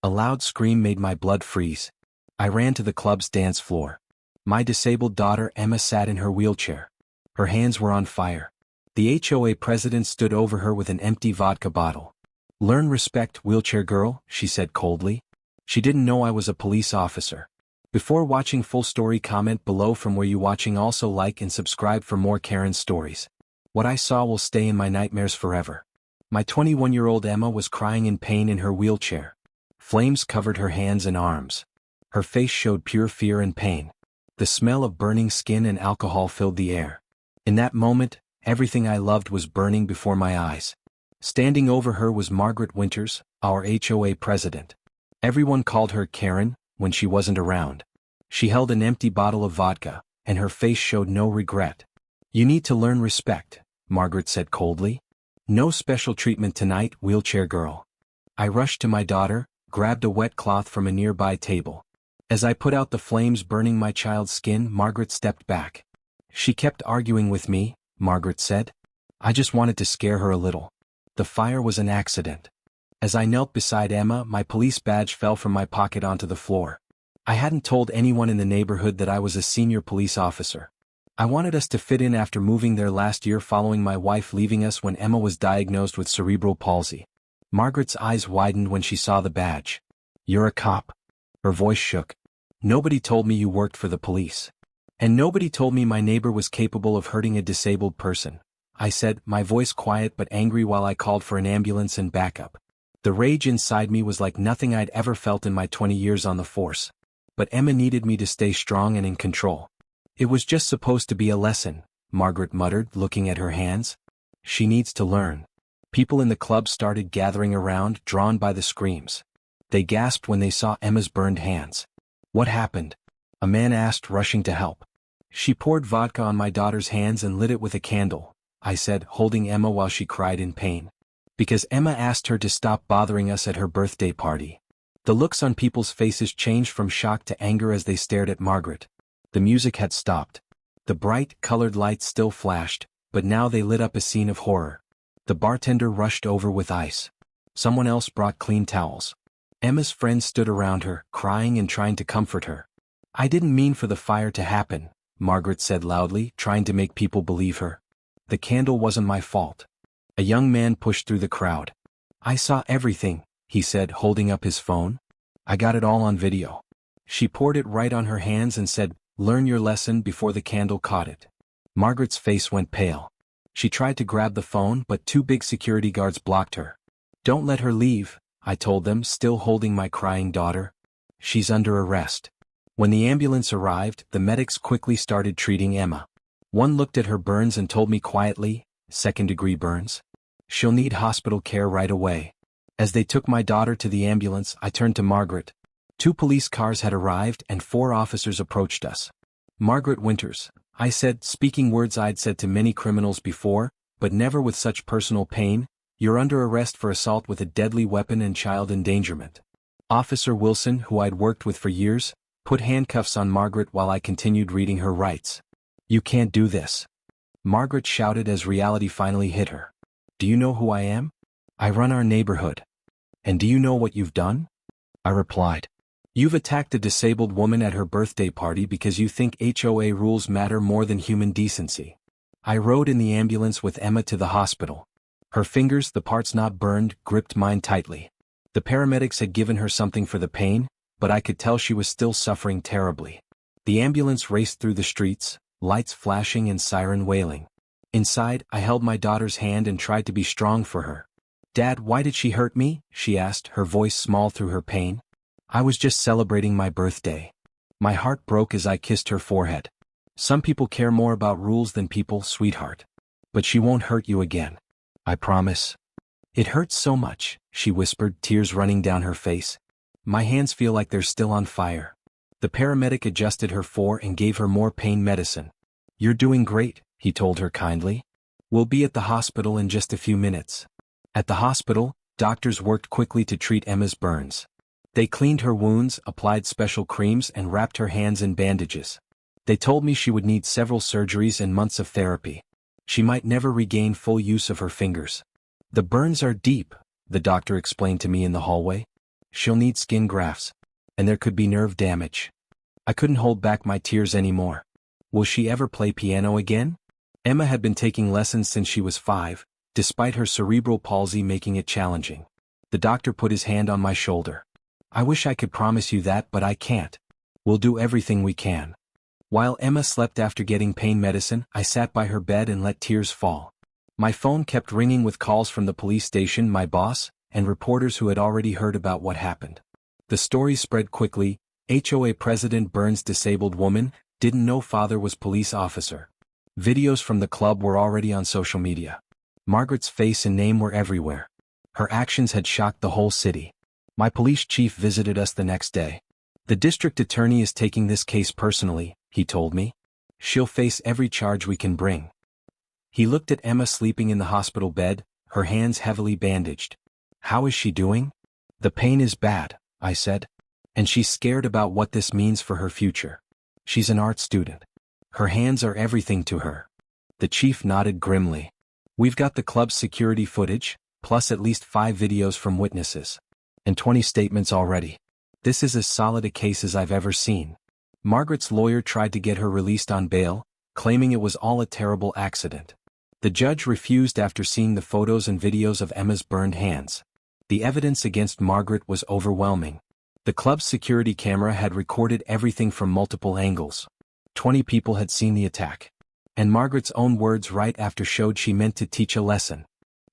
A loud scream made my blood freeze. I ran to the club's dance floor. My disabled daughter Emma sat in her wheelchair. Her hands were on fire. The HOA president stood over her with an empty vodka bottle. "Learn respect, wheelchair girl," she said coldly. She didn't know I was a police officer. Before watching full story, comment below from where you watching. Also like and subscribe for more Karen stories. What I saw will stay in my nightmares forever. My 21-year-old Emma was crying in pain in her wheelchair. Flames covered her hands and arms. Her face showed pure fear and pain. The smell of burning skin and alcohol filled the air. In that moment, everything I loved was burning before my eyes. Standing over her was Margaret Winters, our HOA president. Everyone called her Karen when she wasn't around. She held an empty bottle of vodka, and her face showed no regret. "You need to learn respect," Margaret said coldly. "No special treatment tonight, wheelchair girl." I rushed to my daughter, grabbed a wet cloth from a nearby table. As I put out the flames burning my child's skin, Margaret stepped back. "She kept arguing with me," Margaret said. "I just wanted to scare her a little. The fire was an accident." As I knelt beside Emma, my police badge fell from my pocket onto the floor. I hadn't told anyone in the neighborhood that I was a senior police officer. I wanted us to fit in after moving there last year following my wife leaving us when Emma was diagnosed with cerebral palsy. Margaret's eyes widened when she saw the badge. "You're a cop." Her voice shook. "Nobody told me you worked for the police. And nobody told me my neighbor was capable of hurting a disabled person," I said, my voice quiet but angry while I called for an ambulance and backup. The rage inside me was like nothing I'd ever felt in my 20 years on the force. But Emma needed me to stay strong and in control. "It was just supposed to be a lesson," Margaret muttered, looking at her hands. "She needs to learn." People in the club started gathering around, drawn by the screams. They gasped when they saw Emma's burned hands. "What happened?" a man asked, rushing to help. "She poured vodka on my daughter's hands and lit it with a candle," I said, holding Emma while she cried in pain. "Because Emma asked her to stop bothering us at her birthday party." The looks on people's faces changed from shock to anger as they stared at Margaret. The music had stopped. The bright, colored lights still flashed, but now they lit up a scene of horror. The bartender rushed over with ice. Someone else brought clean towels. Emma's friends stood around her, crying and trying to comfort her. "I didn't mean for the fire to happen," Margaret said loudly, trying to make people believe her. "The candle wasn't my fault." A young man pushed through the crowd. "I saw everything," he said, holding up his phone. "I got it all on video." She poured it right on her hands and said, "Learn your lesson," before the candle caught it. Margaret's face went pale. She tried to grab the phone, but two big security guards blocked her. "Don't let her leave," I told them, still holding my crying daughter. "She's under arrest." When the ambulance arrived, the medics quickly started treating Emma. One looked at her burns and told me quietly, "Second-degree burns. She'll need hospital care right away." As they took my daughter to the ambulance, I turned to Margaret. 2 police cars had arrived and 4 officers approached us. "Margaret Winters," I said, speaking words I'd said to many criminals before, but never with such personal pain, "you're under arrest for assault with a deadly weapon and child endangerment." Officer Wilson, who I'd worked with for years, put handcuffs on Margaret while I continued reading her rights. "You can't do this," Margaret shouted as reality finally hit her. "Do you know who I am? I run our neighborhood." "And do you know what you've done?" I replied. "You've attacked a disabled woman at her birthday party because you think HOA rules matter more than human decency." I rode in the ambulance with Emma to the hospital. Her fingers, the parts not burned, gripped mine tightly. The paramedics had given her something for the pain, but I could tell she was still suffering terribly. The ambulance raced through the streets, lights flashing and siren wailing. Inside, I held my daughter's hand and tried to be strong for her. "Dad, why did she hurt me?" she asked, her voice small through her pain. "I was just celebrating my birthday." My heart broke as I kissed her forehead. "Some people care more about rules than people, sweetheart. But she won't hurt you again. I promise." "It hurts so much," she whispered, tears running down her face. "My hands feel like they're still on fire." The paramedic adjusted her and gave her more pain medicine. "You're doing great," he told her kindly. "We'll be at the hospital in just a few minutes." At the hospital, doctors worked quickly to treat Emma's burns. They cleaned her wounds, applied special creams, and wrapped her hands in bandages. They told me she would need several surgeries and months of therapy. She might never regain full use of her fingers. "The burns are deep," the doctor explained to me in the hallway. She'll need skin grafts. And there could be nerve damage. I couldn't hold back my tears anymore. Will she ever play piano again? Emma had been taking lessons since she was 5, despite her cerebral palsy making it challenging. The doctor put his hand on my shoulder. I wish I could promise you that, but I can't. We'll do everything we can. While Emma slept after getting pain medicine, I sat by her bed and let tears fall. My phone kept ringing with calls from the police station, my boss, and reporters who had already heard about what happened. The story spread quickly. HOA President Burns' disabled woman didn't know father was police officer. Videos from the club were already on social media. Margaret's face and name were everywhere. Her actions had shocked the whole city. My police chief visited us the next day. The district attorney is taking this case personally, he told me. She'll face every charge we can bring. He looked at Emma sleeping in the hospital bed, her hands heavily bandaged. How is she doing? The pain is bad, I said. And she's scared about what this means for her future. She's an art student. Her hands are everything to her. The chief nodded grimly. We've got the club's security footage, plus at least 5 videos from witnesses. And 20 statements already. This is as solid a case as I've ever seen. Margaret's lawyer tried to get her released on bail, claiming it was all a terrible accident. The judge refused after seeing the photos and videos of Emma's burned hands. The evidence against Margaret was overwhelming. The club's security camera had recorded everything from multiple angles. 20 people had seen the attack. And Margaret's own words right after showed she meant to teach a lesson.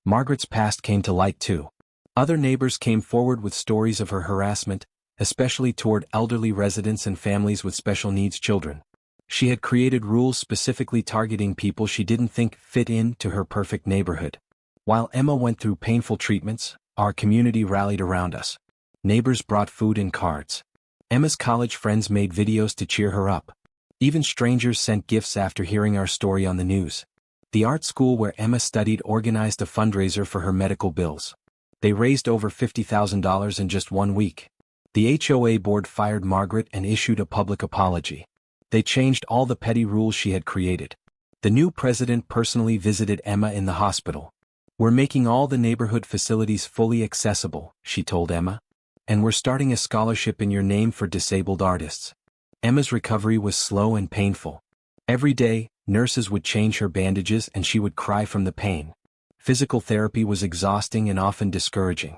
Margaret's past came to light too. Other neighbors came forward with stories of her harassment, especially toward elderly residents and families with special needs children. She had created rules specifically targeting people she didn't think fit into her perfect neighborhood. While Emma went through painful treatments, our community rallied around us. Neighbors brought food and cards. Emma's college friends made videos to cheer her up. Even strangers sent gifts after hearing our story on the news. The art school where Emma studied organized a fundraiser for her medical bills. They raised over $50,000 in just 1 week. The HOA board fired Margaret and issued a public apology. They changed all the petty rules she had created. The new president personally visited Emma in the hospital. We're making all the neighborhood facilities fully accessible, she told Emma. And we're starting a scholarship in your name for disabled artists. Emma's recovery was slow and painful. Every day, nurses would change her bandages and she would cry from the pain. Physical therapy was exhausting and often discouraging.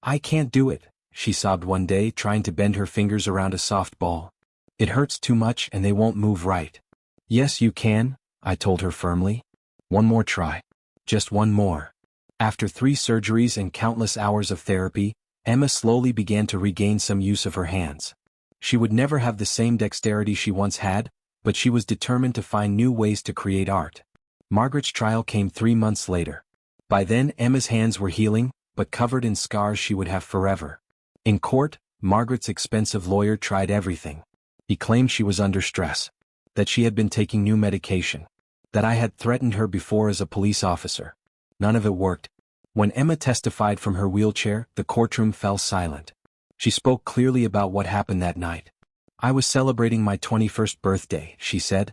I can't do it, she sobbed one day trying to bend her fingers around a soft ball. It hurts too much and they won't move right. Yes, you can, I told her firmly. One more try. Just one more. After 3 surgeries and countless hours of therapy, Emma slowly began to regain some use of her hands. She would never have the same dexterity she once had, but she was determined to find new ways to create art. Margaret's trial came 3 months later. By then Emma's hands were healing, but covered in scars she would have forever. In court, Margaret's expensive lawyer tried everything. He claimed she was under stress, that she had been taking new medication, that I had threatened her before as a police officer. None of it worked. When Emma testified from her wheelchair, the courtroom fell silent. She spoke clearly about what happened that night. I was celebrating my 21st birthday, she said.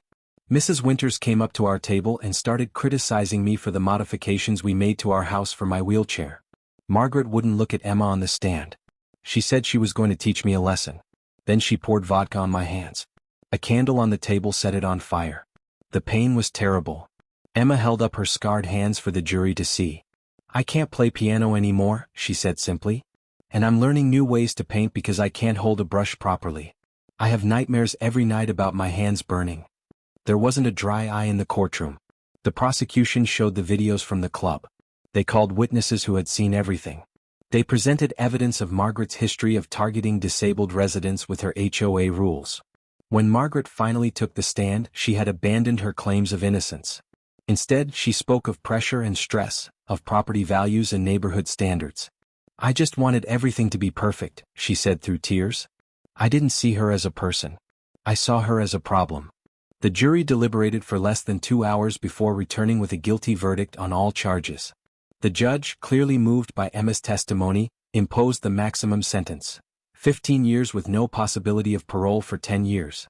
Mrs. Winters came up to our table and started criticizing me for the modifications we made to our house for my wheelchair. Margaret wouldn't look at Emma on the stand. She said she was going to teach me a lesson. Then she poured vodka on my hands. A candle on the table set it on fire. The pain was terrible. Emma held up her scarred hands for the jury to see. I can't play piano anymore, she said simply. And I'm learning new ways to paint because I can't hold a brush properly. I have nightmares every night about my hands burning. There wasn't a dry eye in the courtroom. The prosecution showed the videos from the club. They called witnesses who had seen everything. They presented evidence of Margaret's history of targeting disabled residents with her HOA rules. When Margaret finally took the stand, she had abandoned her claims of innocence. Instead, she spoke of pressure and stress, of property values and neighborhood standards. I just wanted everything to be perfect, she said through tears. I didn't see her as a person. I saw her as a problem. The jury deliberated for less than 2 hours before returning with a guilty verdict on all charges. The judge, clearly moved by Emma's testimony, imposed the maximum sentence: 15 years with no possibility of parole for 10 years.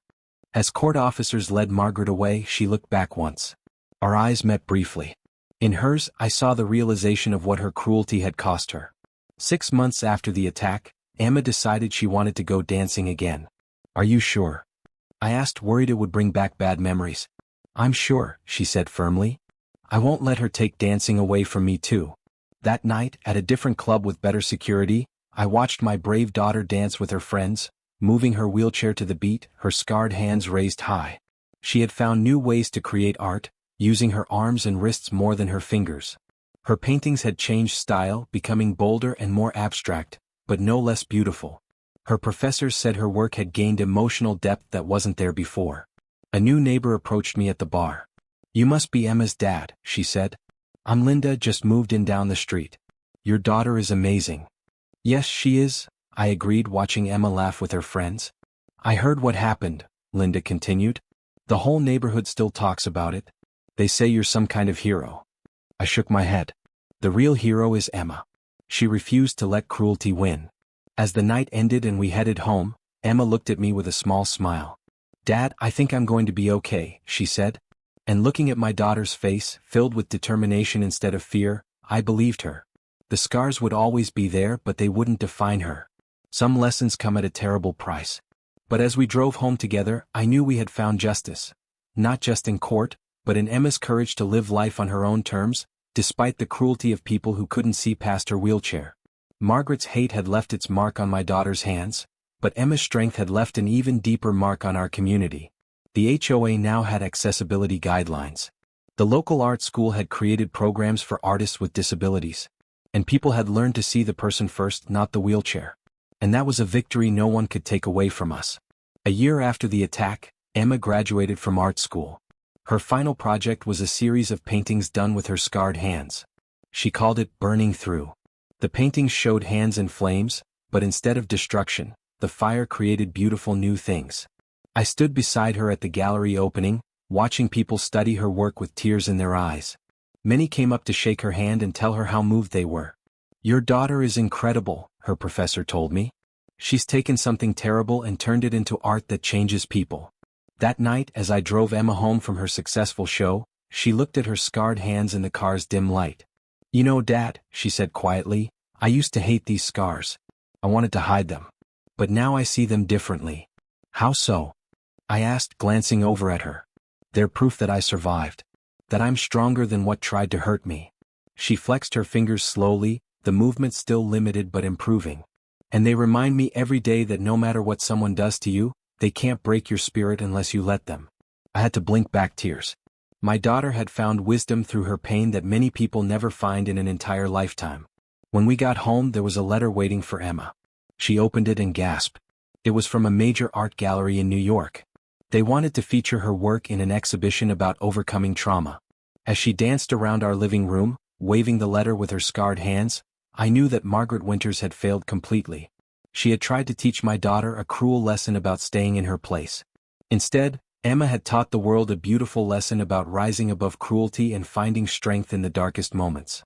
As court officers led Margaret away, she looked back once. Our eyes met briefly. In hers, I saw the realization of what her cruelty had cost her. 6 months after the attack, Emma decided she wanted to go dancing again. Are you sure? I asked, worried it would bring back bad memories. I'm sure, she said firmly. I won't let her take dancing away from me too. That night, at a different club with better security, I watched my brave daughter dance with her friends, moving her wheelchair to the beat, her scarred hands raised high. She had found new ways to create art, using her arms and wrists more than her fingers. Her paintings had changed style, becoming bolder and more abstract, but no less beautiful. Her professors said her work had gained emotional depth that wasn't there before. A new neighbor approached me at the bar. You must be Emma's dad, she said. I'm Linda, just moved in down the street. Your daughter is amazing. Yes, she is, I agreed, watching Emma laugh with her friends. I heard what happened, Linda continued. The whole neighborhood still talks about it. They say you're some kind of hero. I shook my head. The real hero is Emma. She refused to let cruelty win. As the night ended and we headed home, Emma looked at me with a small smile. Dad, I think I'm going to be okay, she said. And looking at my daughter's face, filled with determination instead of fear, I believed her. The scars would always be there, but they wouldn't define her. Some lessons come at a terrible price. But as we drove home together, I knew we had found justice. Not just in court, but in Emma's courage to live life on her own terms, despite the cruelty of people who couldn't see past her wheelchair. Margaret's hate had left its mark on my daughter's hands, but Emma's strength had left an even deeper mark on our community. The HOA now had accessibility guidelines. The local art school had created programs for artists with disabilities. And people had learned to see the person first, not the wheelchair. And that was a victory no one could take away from us. A year after the attack, Emma graduated from art school. Her final project was a series of paintings done with her scarred hands. She called it Burning Through. The paintings showed hands in flames, but instead of destruction, the fire created beautiful new things. I stood beside her at the gallery opening, watching people study her work with tears in their eyes. Many came up to shake her hand and tell her how moved they were. Your daughter is incredible, her professor told me. She's taken something terrible and turned it into art that changes people. That night, as I drove Emma home from her successful show, she looked at her scarred hands in the car's dim light. You know, Dad, she said quietly, I used to hate these scars. I wanted to hide them. But now I see them differently. How so? I asked, glancing over at her. They're proof that I survived. That I'm stronger than what tried to hurt me. She flexed her fingers slowly, the movement still limited but improving. And they remind me every day that no matter what someone does to you, they can't break your spirit unless you let them. I had to blink back tears. My daughter had found wisdom through her pain that many people never find in an entire lifetime. When we got home, there was a letter waiting for Emma. She opened it and gasped. It was from a major art gallery in New York. They wanted to feature her work in an exhibition about overcoming trauma. As she danced around our living room, waving the letter with her scarred hands, I knew that Margaret Winters had failed completely. She had tried to teach my daughter a cruel lesson about staying in her place. Instead, Emma had taught the world a beautiful lesson about rising above cruelty and finding strength in the darkest moments.